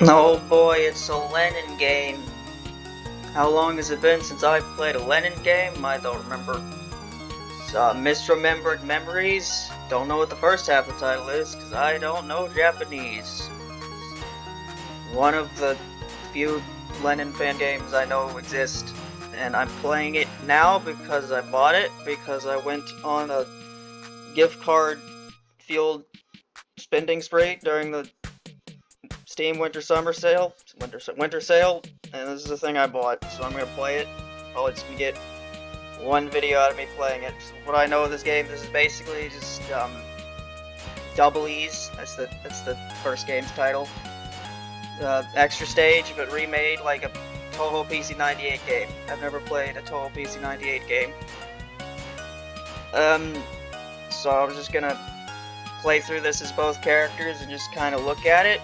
Oh boy, it's a Len'en game. How long has it been since I've played a Len'en game? I don't remember. It's, Misremembered Memories. Don't know what the first half of the title is, because I don't know Japanese. One of the few Len'en fan games I know exist, and I'm playing it now because I bought it, because I went on a gift card fueled spending spree during the Steam winter summer sale, winter sale, and this is the thing I bought, so I'm gonna play it. I'll just get one video out of me playing it. So what I know of this game, this is basically just double E's. That's the first game's title. Extra stage, but remade like a Toho PC98 game. I've never played a Toho PC98 game. So I was just gonna play through this as both characters and just kind of look at it.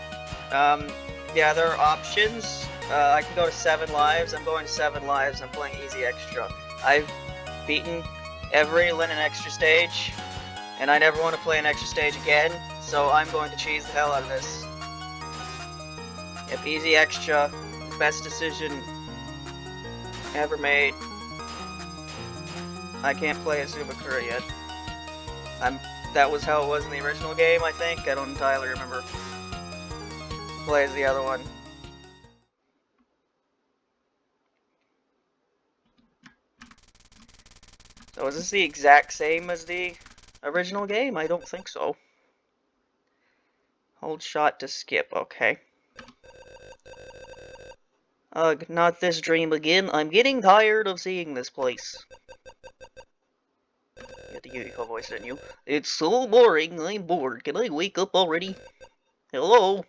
Yeah, there are options. I can go to 7 lives. I'm going to 7 lives. I'm playing easy extra. I've beaten every Len'en extra stage, and I never want to play an extra stage again, so I'm going to cheese the hell out of this. Yep, easy extra. Best decision ever made. I can't play as Subakura yet. That was how it was in the original game, I think. I don't entirely remember. Play as the other one. So is this the exact same as the original game? I don't think so. Hold shot to skip, okay. Ugh, not this dream again. I'm getting tired of seeing this place. You had the Yuriko voice, didn't you? It's so boring, I'm bored. Can I wake up already? Hello?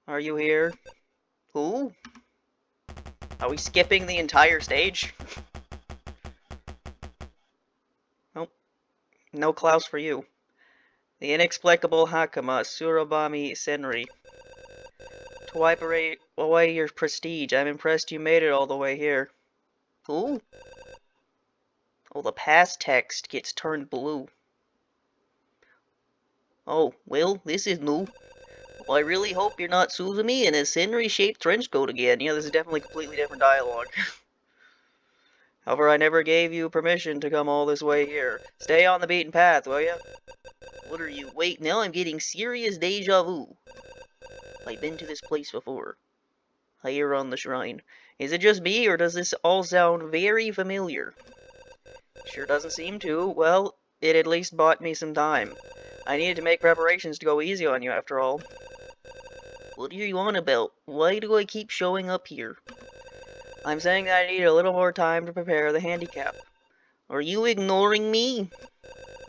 Are you here? Who? Are we skipping the entire stage? Nope. No Klaus for you. The inexplicable Hakama, Surabami Senri. To wipe away your prestige, I'm impressed you made it all the way here. Who? Oh, the past text gets turned blue. Oh, well, this is new. Well, I really hope you're not Suzumi in a Senri-shaped trench coat again. Yeah, this is definitely completely different dialogue. However, I never gave you permission to come all this way here. Stay on the beaten path, will ya? What are you? Wait, now I'm getting serious deja vu. I've been to this place before. Here on the shrine. Is it just me, or does this all sound very familiar? Sure doesn't seem to. Well, it at least bought me some time. I needed to make preparations to go easy on you, after all. What are you on about? Why do I keep showing up here? I'm saying that I need a little more time to prepare the handicap. Are you ignoring me?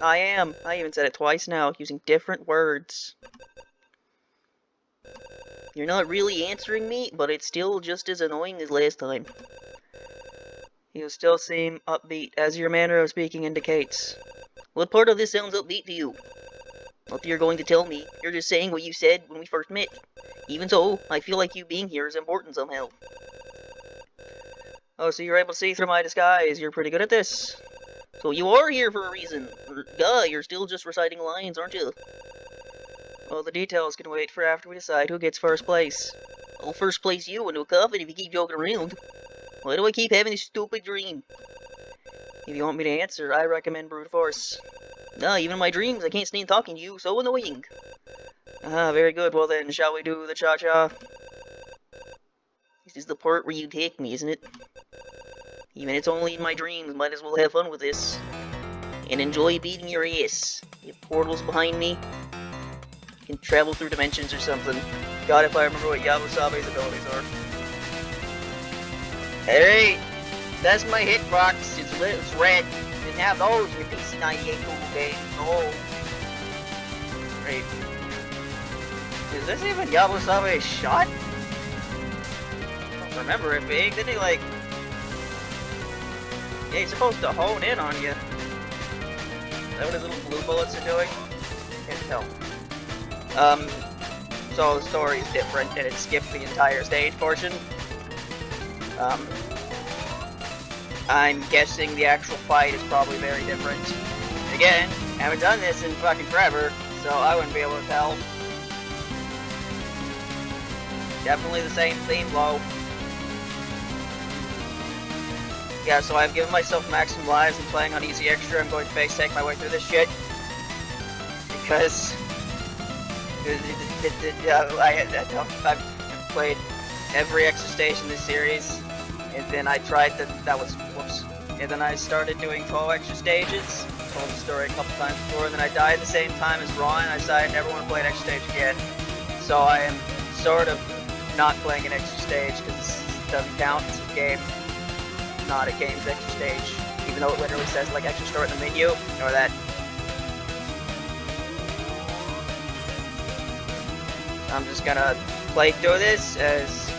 I am. I even said it twice now, using different words. You're not really answering me, but it's still just as annoying as last time. You still seem upbeat, as your manner of speaking indicates. What part of this sounds upbeat to you? Not that you're going to tell me. You're just saying what you said when we first met. Even so, I feel like you being here is important somehow. Oh, so you're able to see through my disguise. You're pretty good at this. So you are here for a reason. Duh, you're still just reciting lines, aren't you? Well, the details can wait for after we decide who gets first place. I'll first place you into a coffin if you keep joking around. Why do I keep having this stupid dream? If you want me to answer, I recommend brute force. Nah, even in my dreams, I can't stand talking to you. So annoying. Ah, very good. Well then, shall we do the cha-cha? This is the part where you take me, isn't it? Even it's only in my dreams, might as well have fun with this. And enjoy beating your ass. You have portals behind me. You can travel through dimensions or something. God, if I remember what Yabusabe's abilities are. Hey! That's my hitbox. It's red. You didn't have those in your PC98 Google game. No. Great. Is this even Yabusabe's shot? I don't remember it being. Didn't he, like... Yeah, he's supposed to hone in on you. Is that what his little blue bullets are doing? Can't tell. So the story's different, and it skipped the entire stage portion. I'm guessing the actual fight is probably very different. Again, haven't done this in fucking forever, so I wouldn't be able to tell. Definitely the same theme, low. Yeah, so I've given myself maximum lives and playing on easy extra. I'm going to face tank my way through this shit. Because I've played every extra stage in this series, and then I tried whoops. And then I started doing 12 extra stages. Told the story a couple times before, and then I died at the same time as Ron, and I decided I never want to play an extra stage again. So I am sort of not playing an extra stage because it doesn't count. It's a game, not a game's extra stage, even though it literally says like extra store in the menu. Ignore that. I'm just gonna play through this as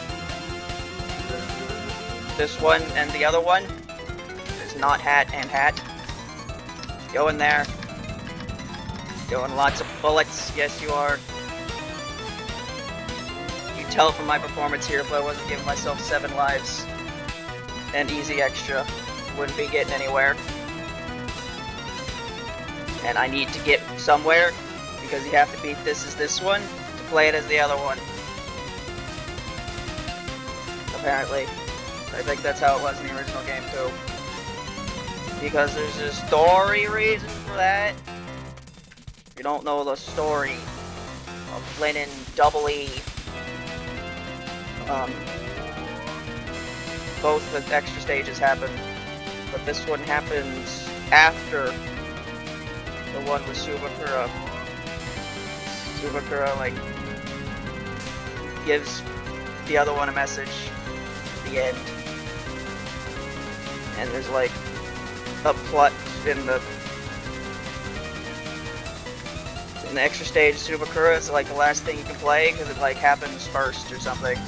this one and the other one. There's not hat and hat. Just go in there. Doing lots of bullets. Yes, you are. You tell from my performance here if I wasn't giving myself 7 lives and easy extra, wouldn't be getting anywhere. And I need to get somewhere because you have to beat this one to play it as the other one. Apparently. I think that's how it was in the original game too. Because there's a story reason for that. If you don't know the story of Len'en E. Both the extra stages happen, but this one happens after the one with Subakura. Subakura, like, gives the other one a message at the end. And there's, like, a plot in the extra stage of Subakura. It's, like, the last thing you can play, because it, like, happens first or something.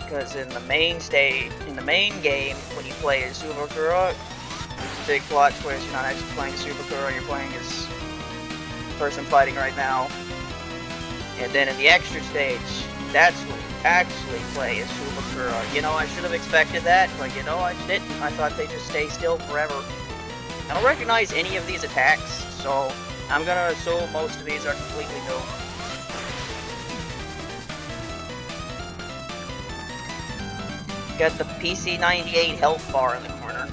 Because in the main game, when you play as Subakura, there's a big plot twist. You're not actually playing Subakura, you're playing as the person fighting right now. And then in the extra stage, that's when you actually play as Subakura. You know, I should have expected that, but you know, I didn't. I thought they'd just stay still forever. I don't recognize any of these attacks, so I'm gonna assume most of these are completely new. Got the PC98 health bar in the corner.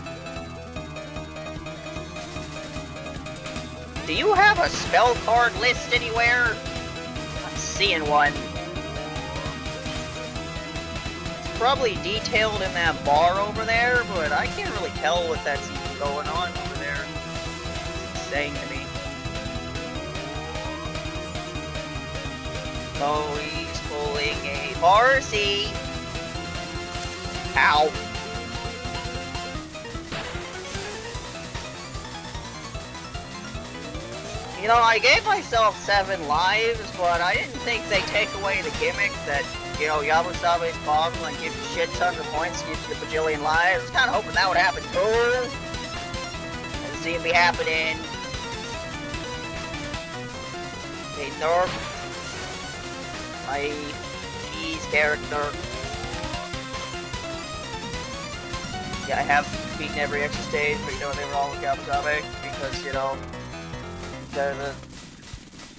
Do you have a spell card list anywhere? I'm seeing one. It's probably detailed in that bar over there, but I can't really tell what that's going on over there. It's insane to me. Oh, he's pulling a Parsi. Ow. You know, I gave myself 7 lives, but I didn't think they'd take away the gimmick that, you know, Yabusabe's bomb and give you shit tons of points, gives you a bajillion lives. I was kind of hoping that would happen too. Let's see it be happening. They nerf my cheese character. Yeah, I have beaten every extra stage, but you know they were all with Yabusabe because, you know, they're the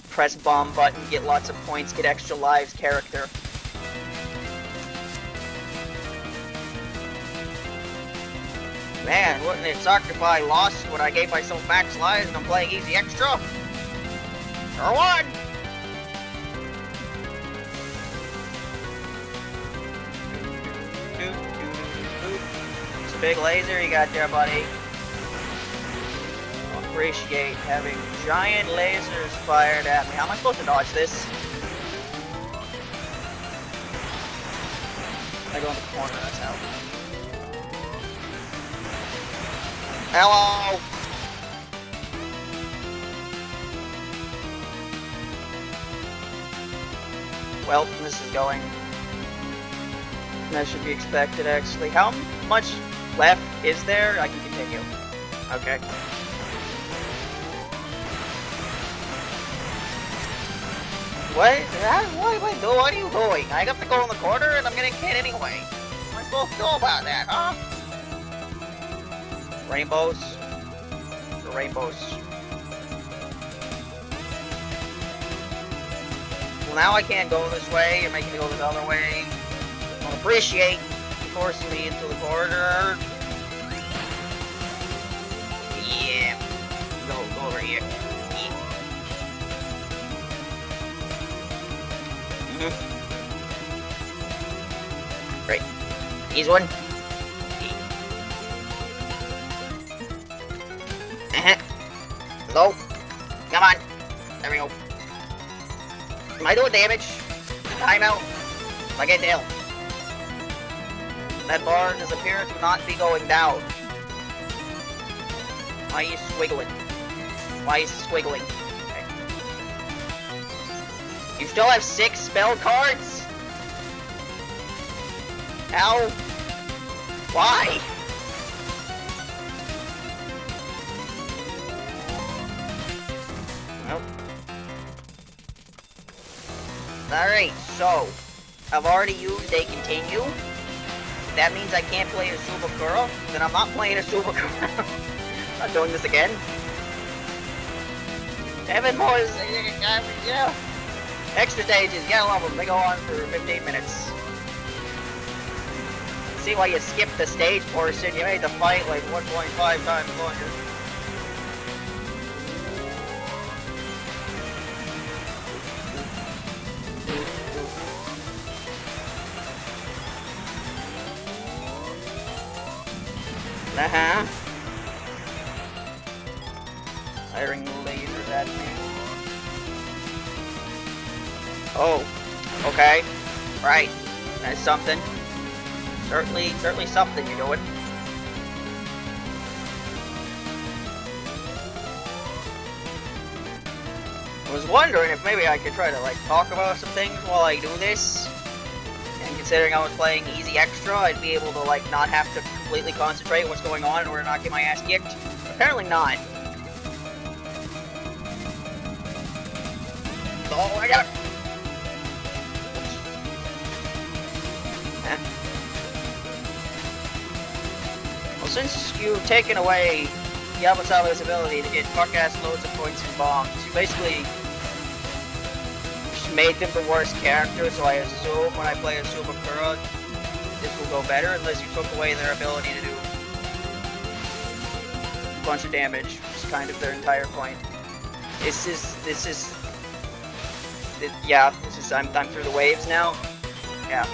press bomb button, get lots of points, get extra lives character. Man, wouldn't it suck if I lost when I gave myself max lives and I'm playing easy extra? Sure would! Big laser you got there, buddy. Appreciate having giant lasers fired at me. How am I supposed to dodge this? I go in the corner, that's how. Hello! Well, this is going. That should be expected, actually. How much left is there? I can continue. Okay. What? What am I doing? What are you doing? I got to go in the corner and I'm getting hit anyway. What am I supposed to do about that, huh? Rainbows? The rainbows. well, now I can't go this way. You're making me go this other way. I don't appreciate you forcing me into the corridor. Yeah. Go over here. Great. Here's one. Go. Come on. There we go. Am I doing damage? Timeout. I can't tell. That bar does appear to not be going down. Why are you squiggling? Why are you squiggling? Okay. You still have 6 spell cards? How? Why? Nope. Alright, so I've already used a continue. That means I can't play a Subakura. Then I'm not playing a Subakura. Not doing this again. 7 boys, yeah. Extra stages, yeah, I love them. They go on for 15 minutes. See why you skipped the stage portion. You made the fight like 1.5 times longer. Firing lasers at me. Oh, okay. Right. That's something. Certainly something you're doing. I was wondering if maybe I could try to like talk about some things while I do this. And considering I was playing easy extra, I'd be able to like not have to completely concentrate on what's going on in order to not get my ass kicked. Apparently not. Oh, I got it. Well, since you've taken away Yabusawa's ability to get fuck-ass loads of points from bombs, you basically just made them the worst character, so I assume when I play a Subakura, this will go better, unless you took away their ability to do a bunch of damage, which is kind of their entire point. I'm through the waves now. Yeah.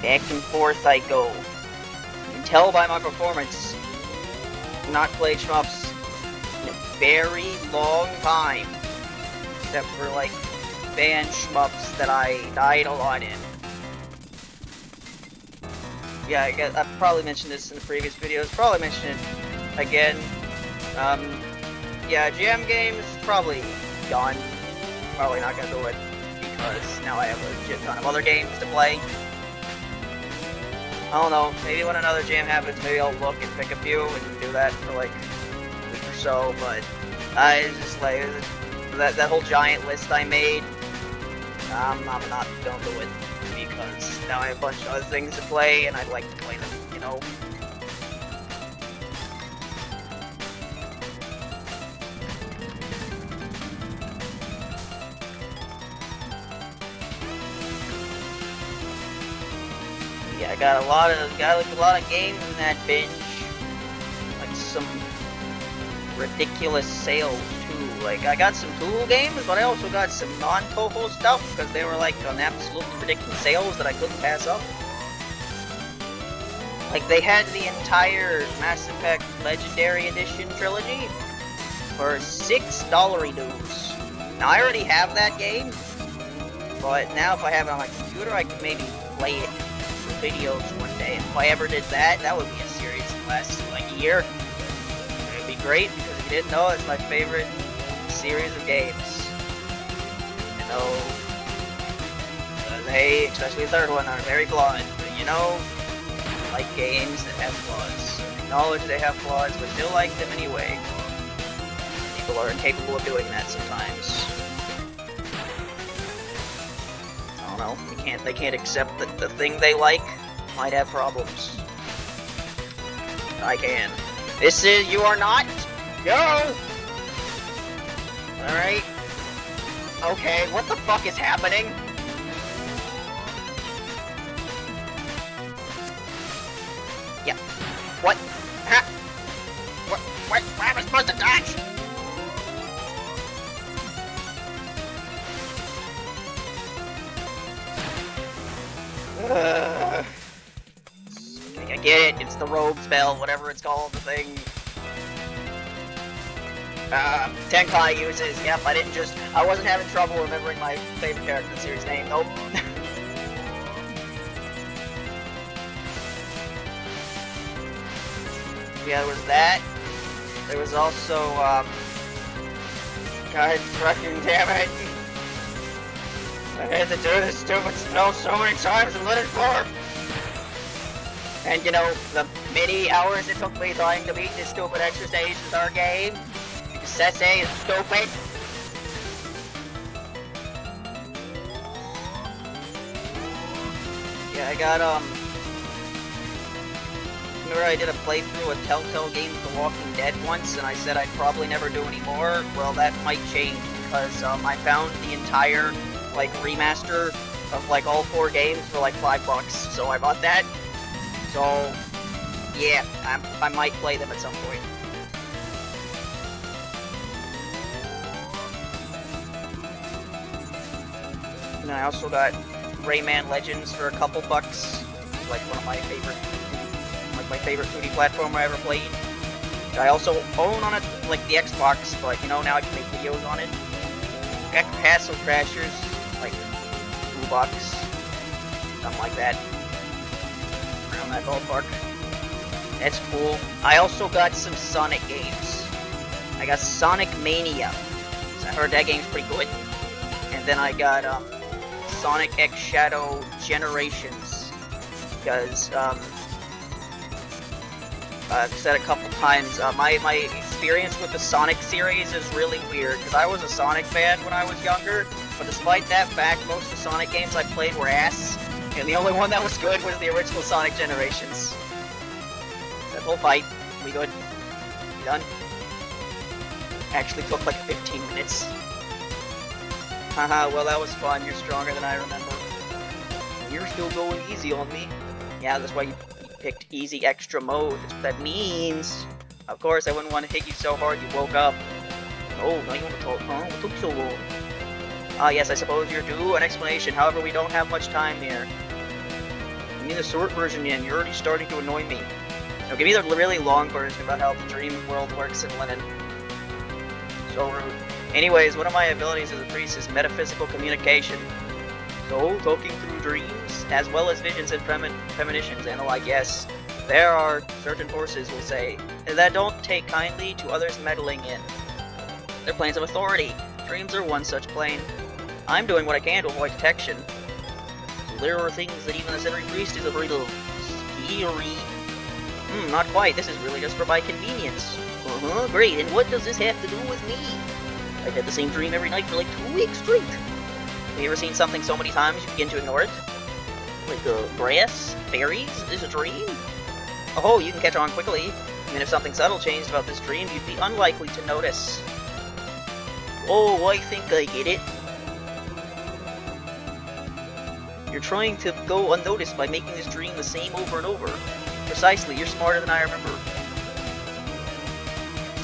Back and forth I go. You can tell by my performance, I've not played shmups in a very long time. Except for like band shmups that I died a lot in. Yeah, I've probably mentioned this in the previous videos, probably mention it again. Yeah, jam games, probably gone. Probably not gonna do it, because now I have a shit ton of other games to play. I don't know, maybe when another jam happens, maybe I'll look and pick a few and do that for like a week or so, but it's just like, that whole giant list I made, I'm not gonna do it. Because now I have a bunch of other things to play, and I'd like to play them, you know? Yeah, I got a lot of games in that binge. Like some ridiculous sales too. Like I got some Tool games, but I also got some non-Toho stuff because they were like on absolutely ridiculous sales that I couldn't pass up. Like they had the entire Mass Effect Legendary Edition trilogy for $6 dues. Now I already have that game, but now if I have it on my computer, I could maybe play it for videos one day. If I ever did that, that would be a series that lasts like a year. It would be great because if you didn't know, it's my favorite series of games. You know, they, especially the third one, are very flawed. But you know, I like games that have flaws. I acknowledge they have flaws, but still like them anyway. People are incapable of doing that sometimes. So, don't know. They can't accept that the thing they like might have problems. I can. This is, you are not. Go! Alright. Okay, what the fuck is happening? Yeah. What? Ha! What am I supposed to dodge? I get it, it's the robe spell, whatever it's called, the thing. Tenkai uses, yep, I wasn't having trouble remembering my favorite character in the series name, nope. Yeah, there was that. There was also, God fucking damn it. I had to do this stupid spell so many times and let it form. And you know, the many hours it took me trying to beat this stupid extra stage in our game. Sensei is stupid. Yeah, I got, remember I did a playthrough of Telltale games The Walking Dead once, and I said I'd probably never do any more? Well, that might change, because, I found the entire, like, remaster of, like, all 4 games for, like, $5, so I bought that. So, yeah, I might play them at some point. And I also got Rayman Legends for a couple bucks. It's like one of my favorite, like my favorite 2D platformer I ever played. Which I also own on it, like the Xbox, but you know, now I can make videos on it. Got Castle Crashers, like $2, something like that. Around that ballpark. That's cool. I also got some Sonic games. I got Sonic Mania. I heard that game's pretty good. And then I got Sonic X Shadow Generations. Because I've said a couple times, my experience with the Sonic series is really weird. Because I was a Sonic fan when I was younger, but despite that fact, most of the Sonic games I played were ass. And the only one that was good was the original Sonic Generations. That whole fight, we good? We done? Actually took like 15 minutes. Haha, well that was fun, you're stronger than I remember. You're still going easy on me. Yeah, that's why you picked easy extra mode, that's what that means. Of course, I wouldn't want to hit you so hard you woke up. Oh, now you want to talk, huh? What took so long? Ah yes, I suppose you're due an explanation, however we don't have much time here. Give me the short version in, you're already starting to annoy me. Now give me the really long version about how the dream world works in Len'en. So rude. Anyways, one of my abilities as a priest is metaphysical communication. So, talking through dreams, as well as visions and premonitions, and the like, yes. There are certain forces, we'll say, that don't take kindly to others meddling in. They're planes of authority. Dreams are one such plane. I'm doing what I can to avoid detection. So there are things that even the Senri priest is afraid of. Scary. Not quite. This is really just for my convenience. Great. And what does this have to do with me? I've had the same dream every night for like 2 weeks straight. Have you ever seen something so many times you begin to ignore it? Like, grass? Fairies? Is this a dream? Oh, you can catch on quickly. Even if something subtle changed about this dream, you'd be unlikely to notice. Oh, I think I get it. You're trying to go unnoticed by making this dream the same over and over. Precisely, you're smarter than I remember.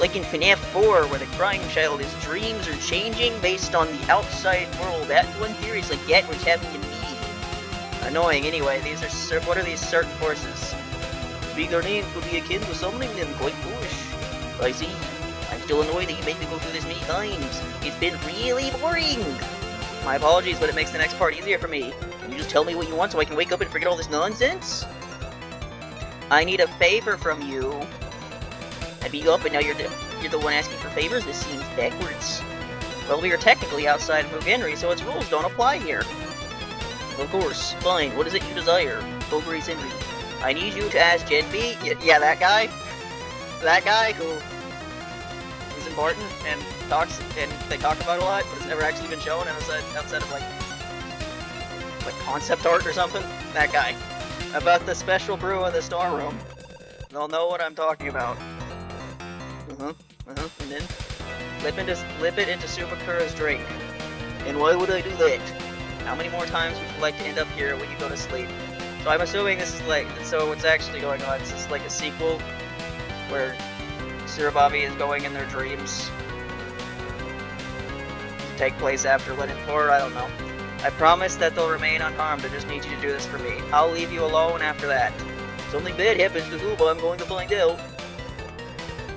Like in FNAF 4, where the crying child, his dreams are changing based on the outside world. That one theory is like that what's happening to me. Annoying, anyway. These are what are these certain forces? To speak their names would be akin to summoning them. Quite foolish. I see. I'm still annoyed that you made me go through this many times. It's been really boring. My apologies, but it makes the next part easier for me. Can you just tell me what you want so I can wake up and forget all this nonsense? I need a favor from you. I beat you up and now you're the one asking for favors? This seems backwards. Well, we are technically outside of Mugenri, so its rules don't apply here. Of course. Fine. What is it you desire? Ogre Sindri. I need you to ask Genby. Yeah, that guy. That guy who is important and talks and they talk about a lot, but it's never actually been shown outside of like like concept art or something. That guy. About the special brew in the storeroom. They'll know what I'm talking about. And then flip it into Subakura's drink. And why would I do that? How many more times would you like to end up here when you go to sleep? So I'm assuming this is like, so what's actually going on, this is like a sequel where Surabami is going in their dreams to take place after Len'en 4, I don't know. I promise that they'll remain unharmed, I just need you to do this for me. I'll leave you alone after that. If something bad happens to Zuba, I'm going to find out.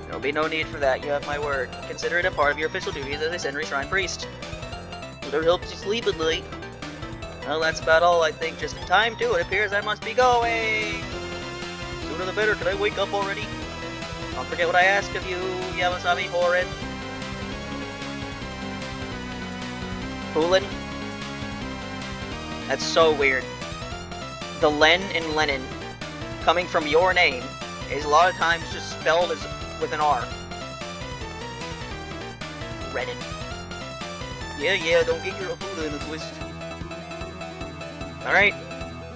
There'll be no need for that, you have my word. Consider it a part of your official duties as a Senri Shrine Priest. Whatever helps you sleep at night. Well, that's about all, I think. Just in time, too. It appears I must be going. Sooner the better. Can I wake up already? Don't forget what I asked of you, Yamasami Horin. Hulin? That's so weird. The Len in Len'en, coming from your name, is a lot of times just spelled as with an R. Reddit. Yeah, don't get your Hulin in a twist. Alright.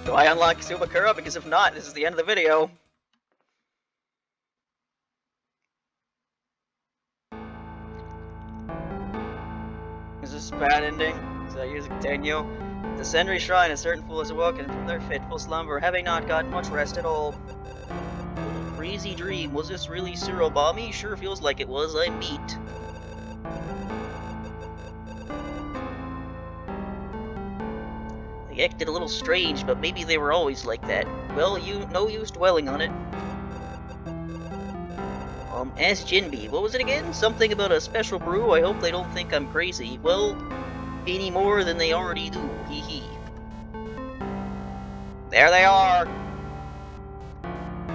Do I unlock Subakura? Because if not, this is the end of the video. Is this a bad ending? So I use a continue. The Senri Shrine, a certain fool has awoken from their fitful slumber, having not gotten much rest at all. What a crazy dream. Was this really Surabami? Sure feels like it was. I'm beat. They acted a little strange, but maybe they were always like that. Well, no use dwelling on it. Ask Jinbi. What was it again? Something about a special brew? I hope they don't think I'm crazy. Well, any more than they already do. Hee hee. There they are!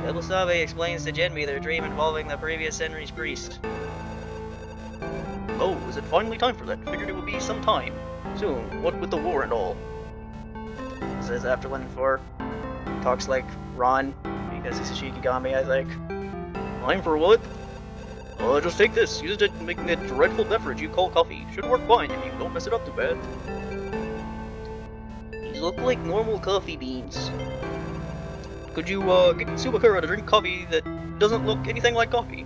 Ebusabe explains to Jinbi their dream involving the previous Senri's priest. Oh, is it finally time for that? Figured it would be some time. Soon, what with the war and all. Says after Len'en 4. Talks like Ron, because he's a Shikigami, I think. Time for what? Just take this. Use it in making that dreadful beverage you call coffee. Should work fine if you don't mess it up too bad. These look like normal coffee beans. Could you, get Subakura to drink coffee that doesn't look anything like coffee?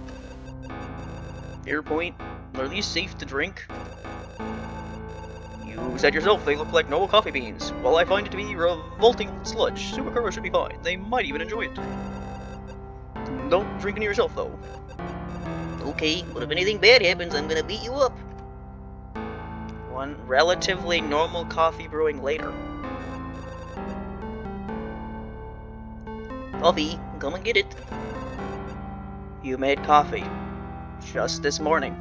Fair point. Are these safe to drink? You said yourself they look like normal coffee beans. While I find it to be revolting sludge, Subakura should be fine. They might even enjoy it. Don't drink any yourself, though. Okay, but if anything bad happens, I'm gonna beat you up. One relatively normal coffee brewing later. Coffee, come and get it. You made coffee. Just this morning.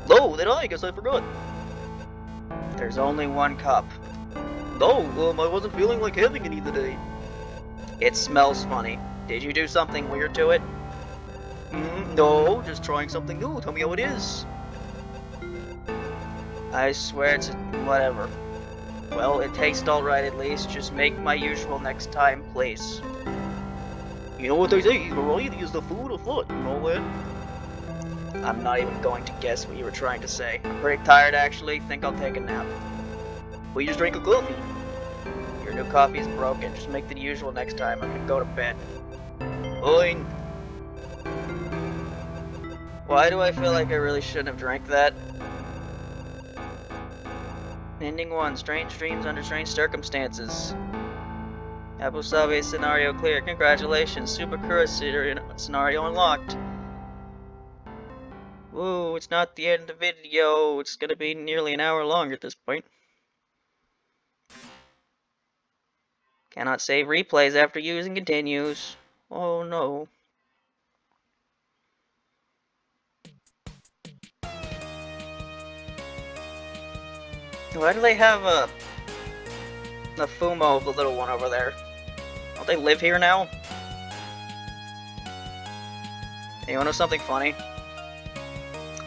Oh, did I? Guess I forgot. There's only one cup. No, I wasn't feeling like having any today. It smells funny. Did you do something weird to it? No, just trying something new. Tell me how it is. I swear it's whatever. Well, it tastes alright at least. Just make my usual next time, please. You know what they say, variety is the food of thought and all that. I'm not even going to guess what you were trying to say. I'm pretty tired actually. Think I'll take a nap. Will you just drink a coffee? Your new coffee is broken. Just make the usual next time. I'm gonna go to bed. Fine. Why do I feel like I really shouldn't have drank that? Ending 1. Strange dreams under strange circumstances. Abusabe scenario clear. Congratulations. Subakura scenario unlocked. Whoa, it's not the end of the video. It's gonna be nearly an hour long at this point. Cannot save replays after using continues. Oh no. Why do they have the Fumo of the little one over there? Don't they live here now? You wanna know something funny?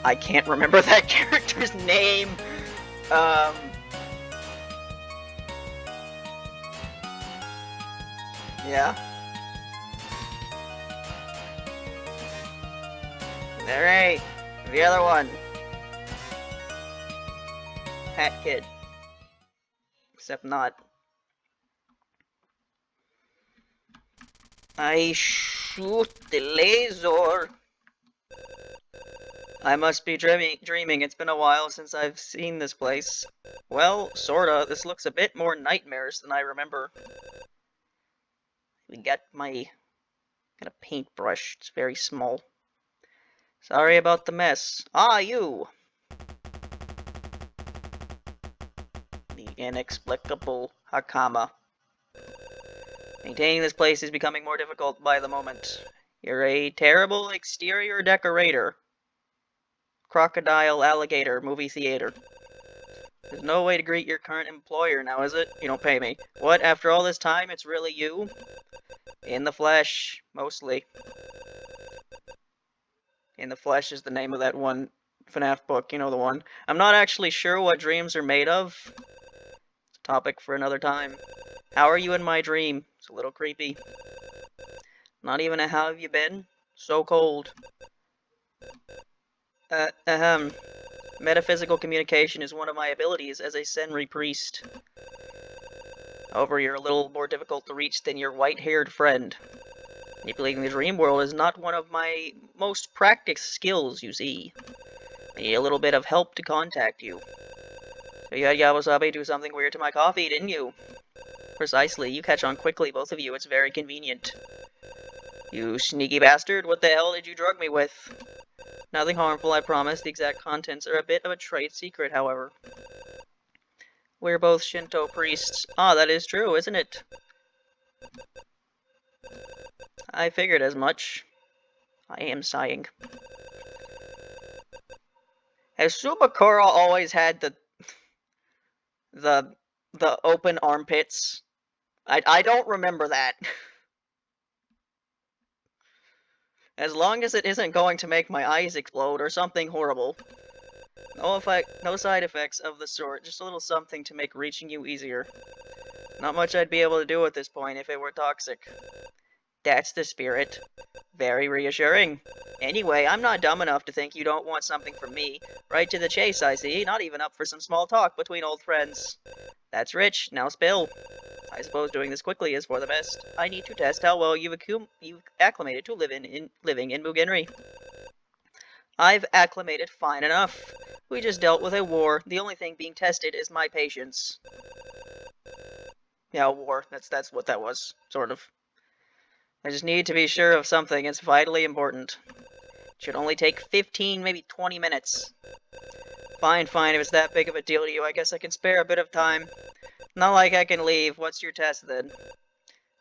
I can't remember that character's name. Yeah. Alright, the other one. Hat Kid. Except not. I shoot the laser. I must be dreaming. It's been a while since I've seen this place. Well, sorta. This looks a bit more nightmarish than I remember. We got a paintbrush. It's very small. Sorry about the mess. Ah, you! The inexplicable Hakama. Maintaining this place is becoming more difficult by the moment. You're a terrible exterior decorator. Crocodile Alligator Movie Theater. There's no way to greet your current employer now, is it? You don't pay me. What, after all this time, it's really you? In the Flesh, mostly. In the Flesh is the name of that one FNAF book, you know the one. I'm not actually sure what dreams are made of. It's a topic for another time. How are you in my dream? It's a little creepy. Not even a how have you been? So cold. Metaphysical communication is one of my abilities as a Senri priest. However, you're a little more difficult to reach than your white-haired friend. Manipulating the dream world is not one of my most practiced skills, you see. I need a little bit of help to contact you. So you had Yawasabi do something weird to my coffee, didn't you? Precisely. You catch on quickly, both of you. It's very convenient. You sneaky bastard. What the hell did you drug me with? Nothing harmful, I promise. The exact contents are a bit of a trade secret, however. We're both Shinto priests. Ah, that is true, isn't it? I figured as much. I am sighing. Has Subakura always had the open armpits? I don't remember that. As long as it isn't going to make my eyes explode or something horrible. No side effects of the sort, just a little something to make reaching you easier. Not much I'd be able to do at this point if it were toxic. That's the spirit. Very reassuring. Anyway, I'm not dumb enough to think you don't want something from me. Right to the chase, I see. Not even up for some small talk between old friends. That's rich. Now spill. I suppose doing this quickly is for the best. I need to test how well you've acclimated to living in Mugenri. I've acclimated fine enough. We just dealt with a war. The only thing being tested is my patience. Yeah, war. That's what that was, sort of. I just need to be sure of something. It's vitally important. It should only take 15, maybe 20 minutes. Fine, if it's that big of a deal to you, I guess I can spare a bit of time. Not like I can leave. What's your test, then?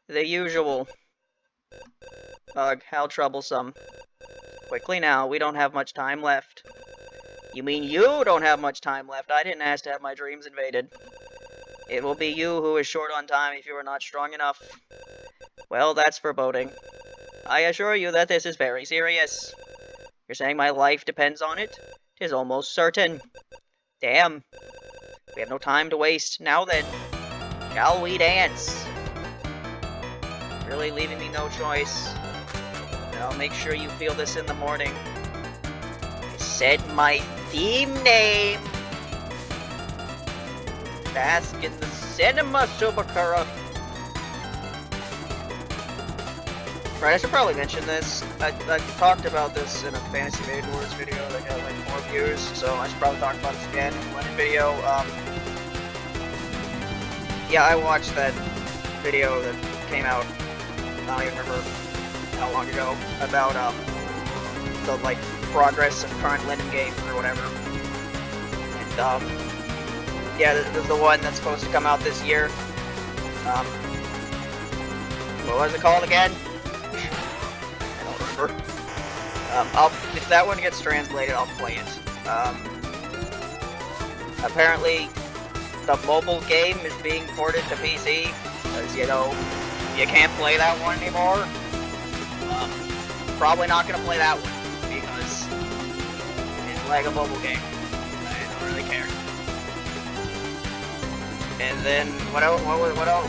The usual. Ugh, how troublesome. Quickly now, we don't have much time left. You mean you don't have much time left? I didn't ask to have my dreams invaded. It will be you who is short on time if you are not strong enough. Well, that's foreboding. I assure you that this is very serious. You're saying my life depends on it? 'Tis almost certain. Damn. We have no time to waste. Now then, shall we dance? Really leaving me no choice. I'll make sure you feel this in the morning. I said my theme name. Bask in the cinema, Subakura. Right, I should probably mention this. I talked about this in a Fantasy Made Wars video that got like 4 views, so I should probably talk about this again in one video. Yeah, I watched that video that came out, I don't even remember how long ago, about the like progress of current Len'en game or whatever. And yeah, this is the one that's supposed to come out this year. What was it called again? I don't remember. If that one gets translated, I'll play it. Apparently, the mobile game is being ported to PC, because, you know, you can't play that one anymore. Probably not gonna play that one, because it's like a mobile game. I don't really care. And then, what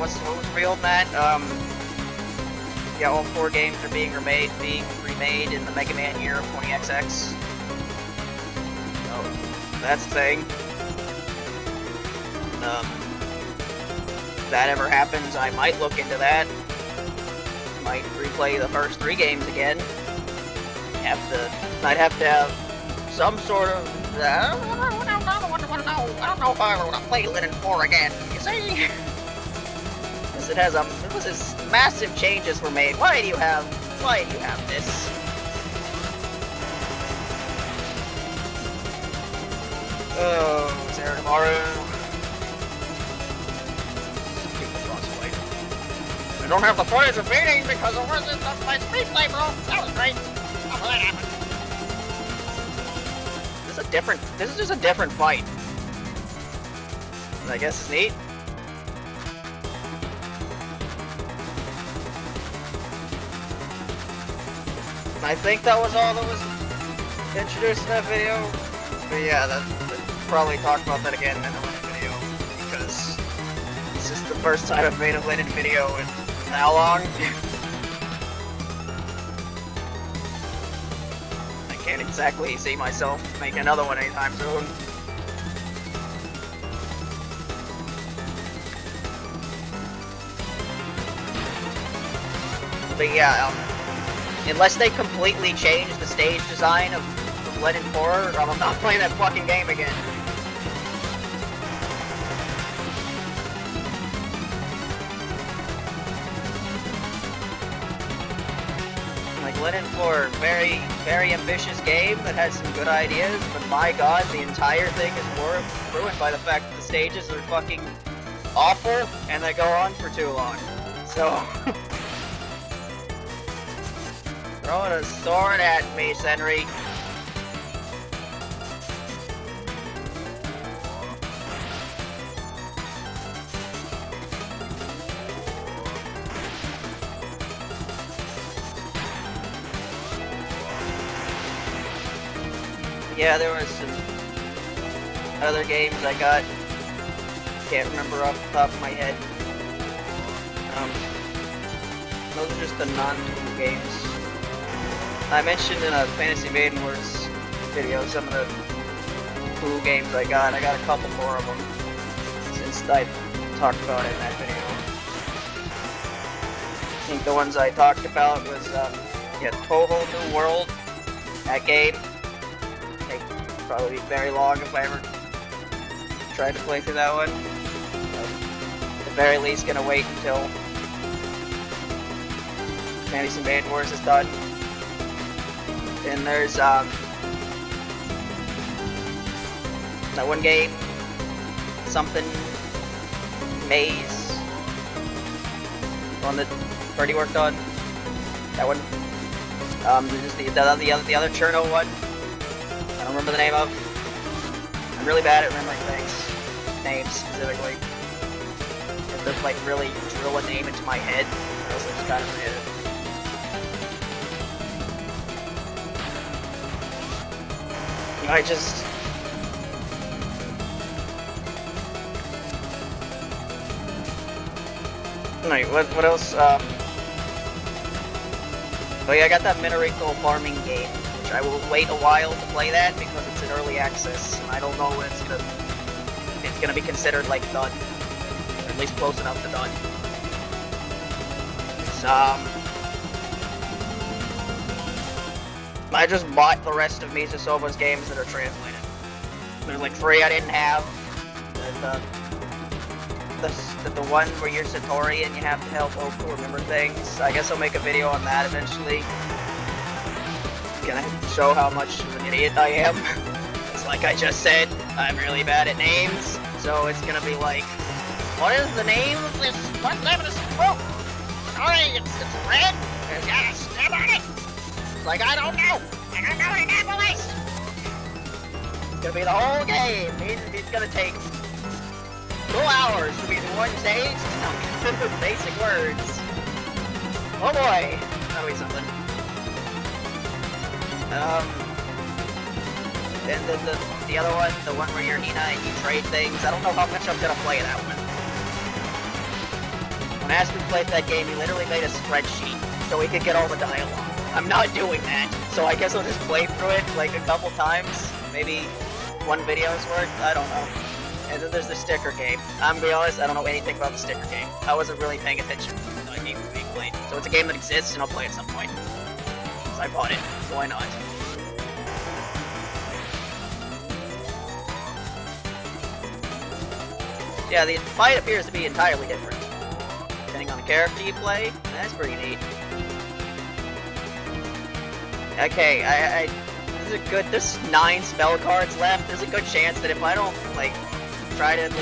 was revealed, Matt? Yeah, all 4 games are being remade in the Mega Man year of 20XX. So, that's the thing. If that ever happens, I might look into that. might replay the first 3 games again. I'd have to have some sort of, I don't know if I want to play Len'en 4 again, you see? Because it was this massive changes were made. Why do you have this? Oh, it's there tomorrow. I don't have the footage of beating because it wasn't up my screenplay, bro. That was great. How did that happen? This is just a different fight. I guess it's neat. I think that was all that was introduced in that video. But yeah, we'll probably talk about that again in a Len'en video, because this is the first time I've made a Len'en video in how long? I can't exactly see myself making another one anytime soon. But yeah, unless they completely change the stage design of Len'en 4, I'm not playing that fucking game again. Like, Len'en 4, very, very ambitious game that has some good ideas, but my god, the entire thing is ruined by the fact that the stages are fucking awful, and they go on for too long. So... Throwing a sword at me, Senri. Yeah, there were some other games I got. Can't remember off the top of my head. Those are just the non-tool games. I mentioned in a Fantasy Maiden Wars video some of the cool games I got. I got a couple more of them since I talked about it in that video. I think the ones I talked about was Toho New World. That game. It'd probably be very long if I ever tried to play through that one. At the very least, gonna wait until Fantasy Maiden Wars is done. And there's that one game, something Maze, one that Birdie worked on. That one. There's the other Cherno one. I don't remember the name of. I'm really bad at remembering things, names specifically. You have to like really drill a name into my head, or else I just kind of forget it. I just... Wait, what else? Oh yeah, I got that Mineral farming game, which I will wait a while to play that because it's in early access, and I don't know when it's gonna be considered like done, or at least close enough to done. It's, I just bought the rest of Misasova's games that are translated. There's like 3 I didn't have. The one where you're Satori and you have to help Oku remember things. I guess I'll make a video on that eventually. Gonna show how much of an idiot I am. It's like I just said, I'm really bad at names. So it's gonna be like, what is the name of this? What's the name of this book? Sorry, it's red. There's got a stem on it. Like, I don't know any Napolis! It's gonna be the whole game. It's gonna take 2 hours to be the one stage. Basic words. Oh boy. That'll be something. Then the other one, the one where you're Hina and you trade things, I don't know how much I'm gonna play that one. When Aspen played that game, he literally made a spreadsheet so he could get all the dialogue. I'm not doing that, so I guess I'll just play through it like a couple times. Maybe one video's worth, I don't know. And then there's the sticker game. I'm gonna be honest, I don't know anything about the sticker game. I wasn't really paying attention to the game weekly. played. So it's a game that exists and I'll play at some point. So I bought it, so why not? Yeah, the fight appears to be entirely different. Depending on the character you play, that's pretty neat. Okay, this is a good, there's 9 spell cards left. There's a good chance that if I don't, like, try to at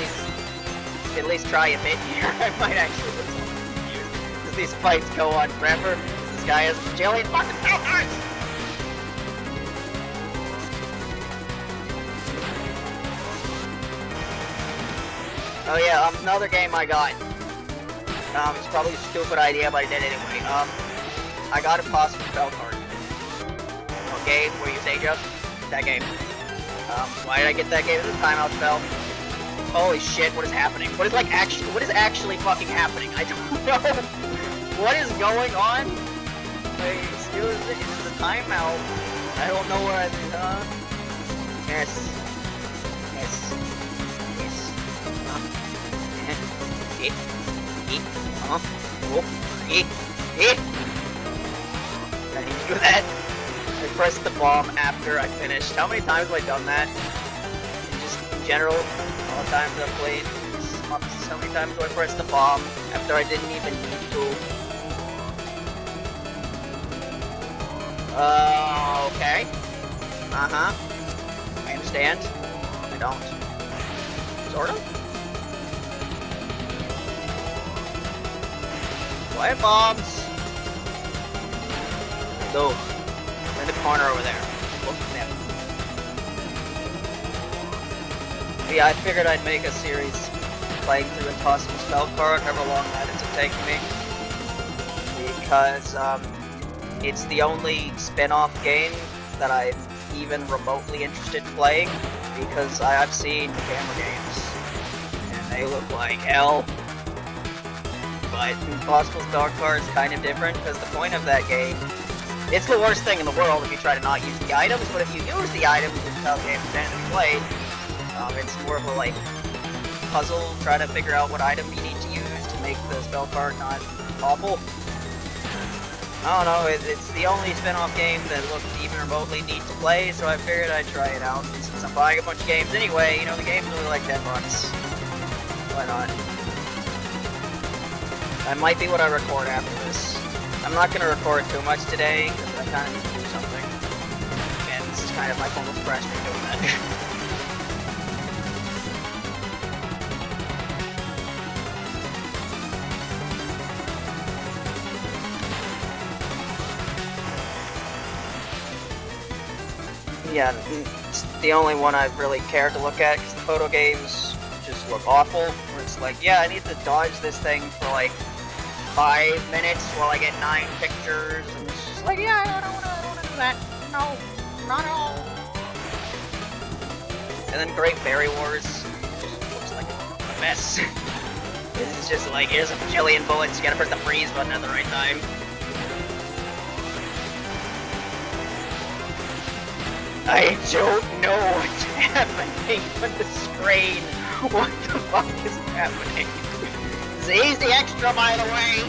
least try a bit here, I might actually get so confused. Because these fights go on forever. This guy has a bajillion fucking spell cards! Oh yeah, another game I got. It's probably a stupid idea, but I did it anyway. I got a possible spell card. A game where you stage up. That game. Why did I get that game? It's a timeout spell. Holy shit, what is happening? What is actually fucking happening? I don't know. What is going on? Wait, excuse me, this is a timeout. I don't know where I'm, Yes. I need to do that. I pressed the bomb after I finished. How many times have I done that? Just in general, all the times I've played. How many times do I press the bomb after I didn't even need to? Okay. I understand. I don't. Sort of. Quiet bombs! Those. They're in the corner over there. Look at them. Yeah, I figured I'd make a series playing through Impossible Spell Card, however long that ends up taking me. Because, it's the only spin-off game that I'm even remotely interested in playing, because I've seen camera games, and they look like hell. But Impossible Spell Card is kind of different, because the point of that game, it's the worst thing in the world if you try to not use the items, but if you use the items, which is how the game tends to be played, it's more of a, like, puzzle, try to figure out what item you need to use to make the spell card not awful. I don't know, it's the only spin-off game that looked even remotely neat to play, so I figured I'd try it out. And since I'm buying a bunch of games anyway, you know, the game's only like $10. Why not? That might be what I record after this. I'm not going to record too much today, because I kind of need to do something. And this is kind of my form of pressure doing that. Yeah, it's the only one I've really cared to look at, because the photo games just look awful, where it's like, yeah, I need to dodge this thing for like 5 minutes while I get 9 pictures, and it's just like, yeah, I don't wanna do that. No, not at all. And then Great Fairy Wars just looks like a mess. This is just like, here's a bajillion bullets, you gotta press the freeze button at the right time. I don't know what's happening with the screen. What the fuck is happening? It's Easy Extra, by the way.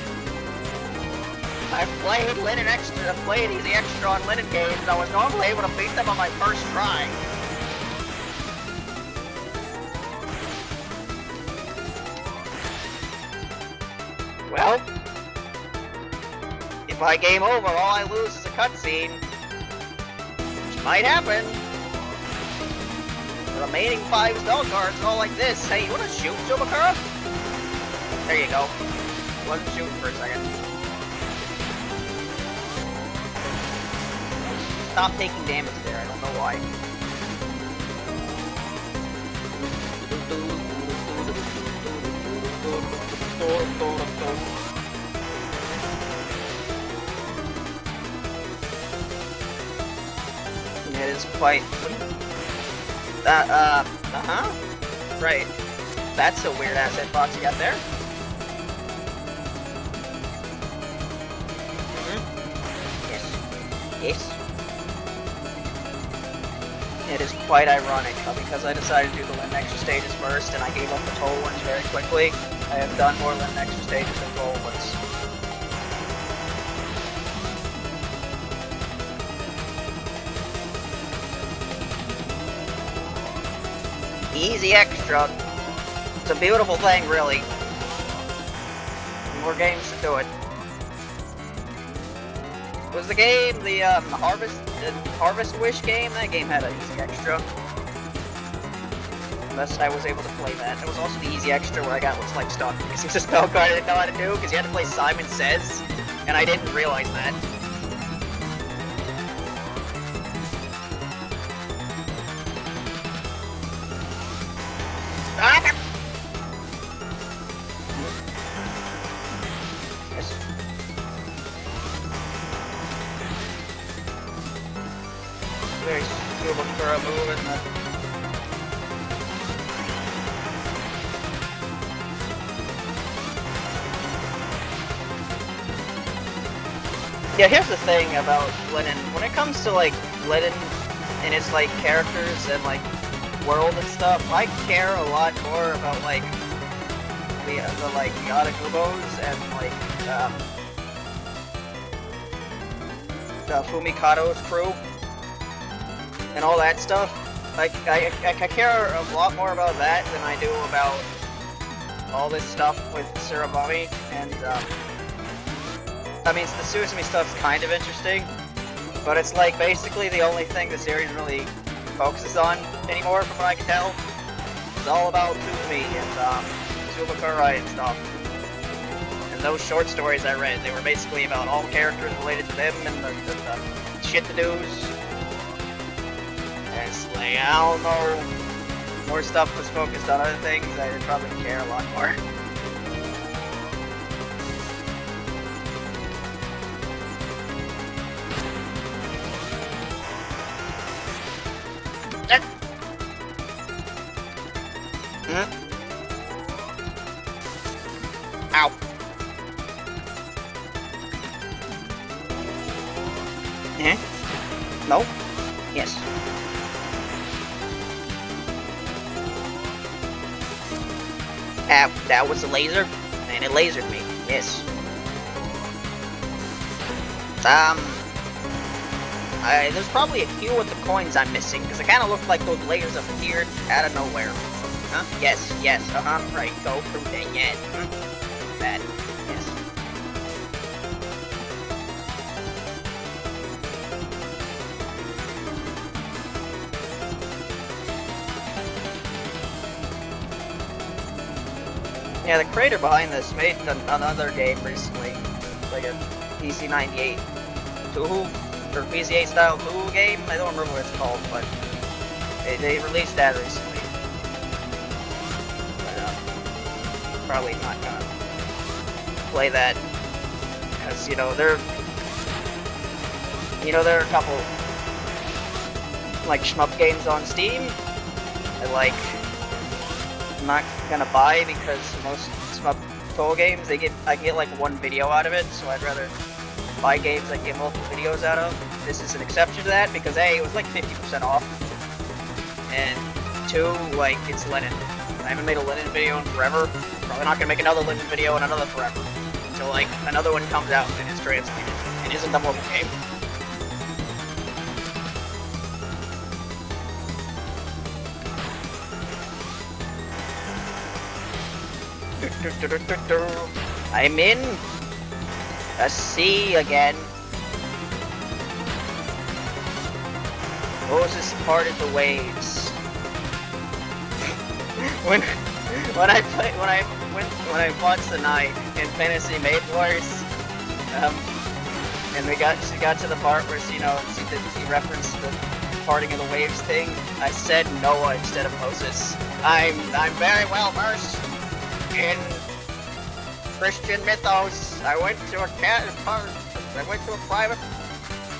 I've played Easy Extra on Len'en games, and I was normally able to beat them on my first try. Well, if I game over, all I lose is a cutscene. Might happen. The remaining 5 spell cards are all like this. Hey, you wanna shoot, Shubakura? There you go. Wasn't shooting for a second. Stop taking damage there, I don't know why. It is quite... Right. That's a weird ass hitbox you got there. Yes. It is quite ironic, but because I decided to do the Len'en extra stages first, and I gave up the total ones very quickly, I have done more Len'en extra stages than total ones. easy extra. It's a beautiful thing, really. More games to do it. Was the game the Harvest Wish game? That game had an easy extra. Unless I was able to play that. It was also the easy extra where I got what's like stuck. This is a spell card I didn't know how to do because you had to play Simon Says, and I didn't realize that. Very stupid for a move in the... Yeah, here's the thing about Len'en. When it comes to like Len'en and its like characters and like world and stuff, I care a lot more about like the like Yadagubos and like the Fumikado's crew and all that stuff. Like I care a lot more about that than I do about all this stuff with Surabami and I mean, the Suzume stuff's kind of interesting, but it's like basically the only thing the series really focuses on anymore, from what I can tell. It's all about Suzume and Subakurai and stuff. And those short stories I read, they were basically about all characters related to them and the shit to do's. And it's like, I don't know, more stuff was focused on other things, I'd probably care a lot more. Ow. No? Yes. That was a laser, and it lasered me. Yes. There's probably a few of the coins I'm missing, because it kind of looked like those lasers appeared out of nowhere. Huh? Yes, yes, right, go through there, yes. That, yes. Yeah, the creator behind this made another game recently, like a PC98 Tuhu, or PC8 style Tuhu game. I don't remember what it's called, but they released that recently. But probably not gonna play that because there are a couple like shmup games on Steam. I'm not gonna buy because most shmup toll games I can get like one video out of it, so I'd rather buy games I can get multiple videos out of. This is an exception to that because A, it was like 50% off, and 2, like, it's Len'en. I haven't made a Len'en video in forever. Probably not gonna make another Len'en video in another forever until like another one comes out and is translated and isn't a mobile game. I'm in a sea again. Moses parted the waves. when I watched the night in Fantasy Maid Wars, and she got to the part where she referenced the parting of the waves thing, I said Noah instead of Moses. I'm very well versed in Christian mythos. I went to a private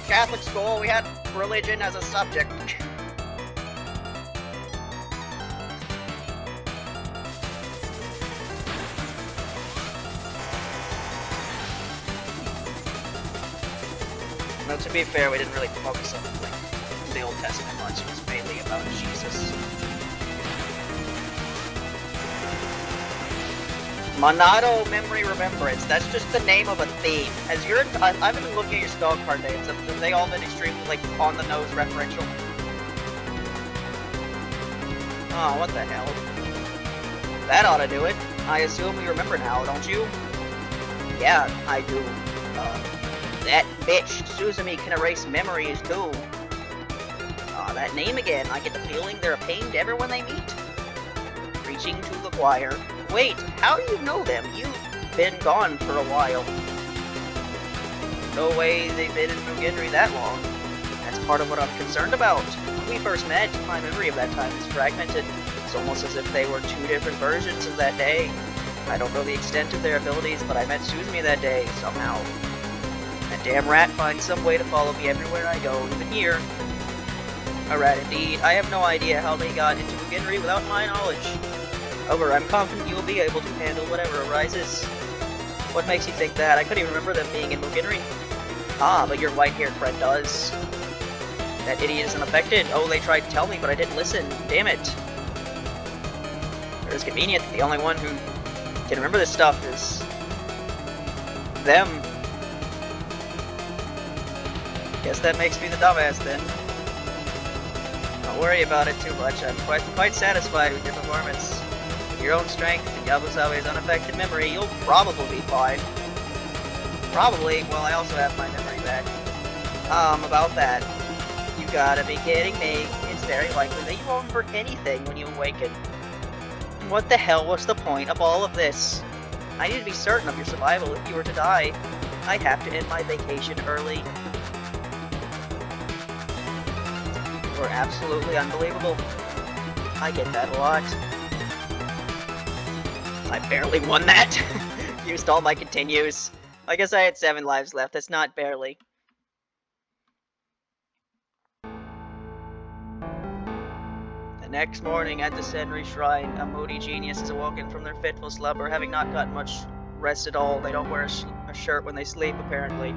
Catholic school. We had religion as a subject. Well, to be fair, we didn't really focus on like the Old Testament much. It was mainly about Jesus. Monado Memory Remembrance. That's just the name of a theme. I've been looking at your spell card names. Have they all been extremely like on the nose referential? Oh, what the hell? That ought to do it. I assume you remember now, don't you? Yeah, I do. That bitch, Suzumi, can erase memories, too. That name again. I get the feeling they're a pain to everyone they meet. Preaching to the choir. Wait, how do you know them? You've been gone for a while. No way they've been in Mugenri that long. That's part of what I'm concerned about. When we first met, my memory of that time is fragmented. It's almost as if they were two different versions of that day. I don't know the extent of their abilities, but I met Suzumi that day, somehow. That damn rat finds some way to follow me everywhere I go, even here. A rat indeed. I have no idea how they got into Mugenri without my knowledge. However, I'm confident you will be able to handle whatever arises. What makes you think that? I couldn't even remember them being in Mugenri. Ah, but your white-haired friend does. That idiot isn't affected. Oh, they tried to tell me, but I didn't listen. Damn it. It is convenient that the only one who can remember this stuff is them. Guess that makes me the dumbass then. Don't worry about it too much. I'm quite satisfied with your performance. With your own strength and Yabusawa's unaffected memory, you'll probably be fine. Probably. Well, I also have my memory back. About that. You gotta be kidding me. It's very likely that you won't remember anything when you awaken. What the hell was the point of all of this? I need to be certain of your survival if you were to die. I'd have to end my vacation early. You're absolutely unbelievable. I get that a lot. I barely won that. Used all my continues. I guess I had 7 lives left. That's not barely. The next morning at the Senri Shrine, a moody genius is awoken from their fitful slumber, having not gotten much rest at all. They don't wear a shirt when they sleep, apparently.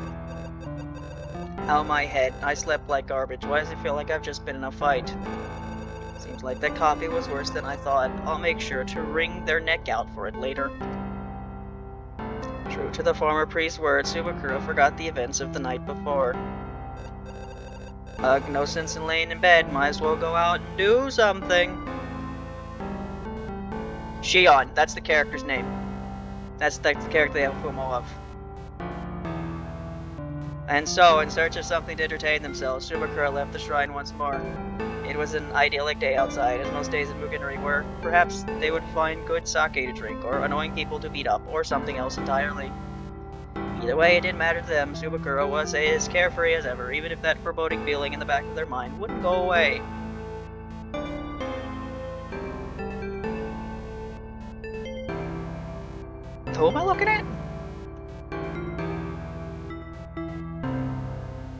Ow, my head. I slept like garbage. Why does it feel like I've just been in a fight? Seems like that coffee was worse than I thought. I'll make sure to wring their neck out for it later. True to the former priest's words, Subakura forgot the events of the night before. Ugh, no sense in laying in bed. Might as well go out and do something. Shion, that's the character's name. That's the character they have Fumo of. And so, in search of something to entertain themselves, Subakura left the shrine once more. It was an idyllic day outside, as most days in Mugenri were. Perhaps they would find good sake to drink, or annoying people to beat up, or something else entirely. Either way, it didn't matter to them. Subakura was as carefree as ever, even if that foreboding feeling in the back of their mind wouldn't go away. Who am I looking at?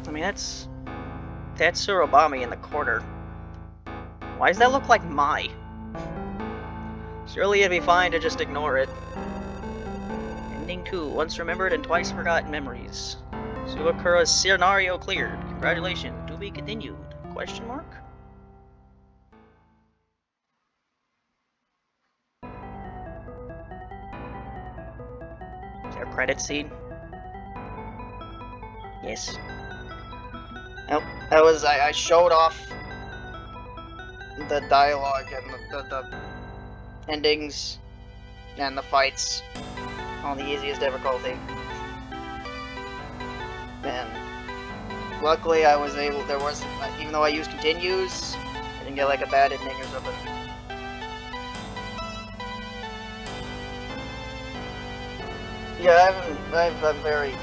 I mean, that's Surabami in the corner. Why does that look like Mai? Surely it'd be fine to just ignore it. Ending 2, once remembered and twice forgotten memories. Subakura's scenario cleared. Congratulations. To be continued? Question mark? Is there a credit scene? Yes. Nope. That was, I showed off the dialogue and the endings and the fights on the easiest difficulty. And luckily I was able, there wasn't, even though I used continues, I didn't get like a bad ending or something. Yeah, I'm very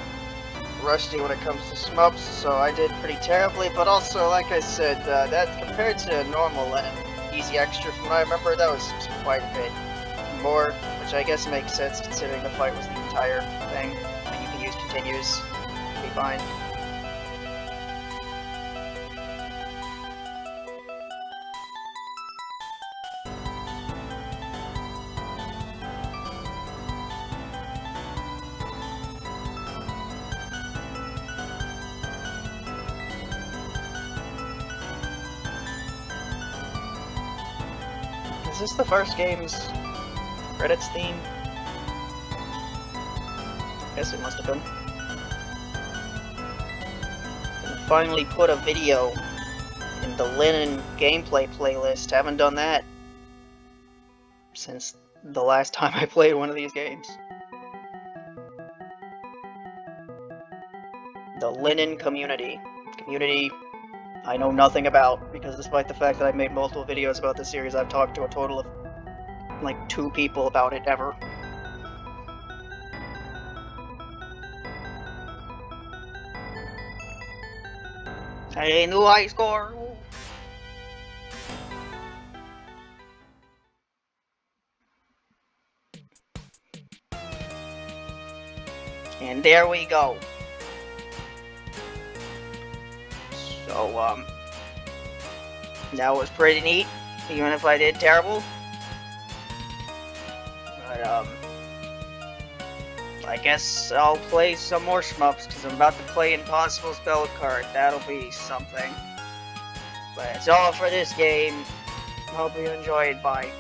rusty when it comes to shmups, so I did pretty terribly, but also, like I said, that compared to normal Len'en Easy Extra from what I remember, that was quite a bit more, which I guess makes sense considering the fight was the entire thing, and you can use continues to be fine. Is this the first game's credits theme? I guess it must have been. And finally put a video in the Len'en gameplay playlist. Haven't done that since the last time I played one of these games. The Len'en community. Community I know nothing about, because despite the fact that I've made multiple videos about this series, I've talked to a total of like 2 people about it ever. Hey, new high score! And there we go. So, that was pretty neat, even if I did terrible. But, I guess I'll play some more shmups, because I'm about to play Impossible Spell Card. That'll be something. But it's all for this game. Hope you enjoyed. Bye.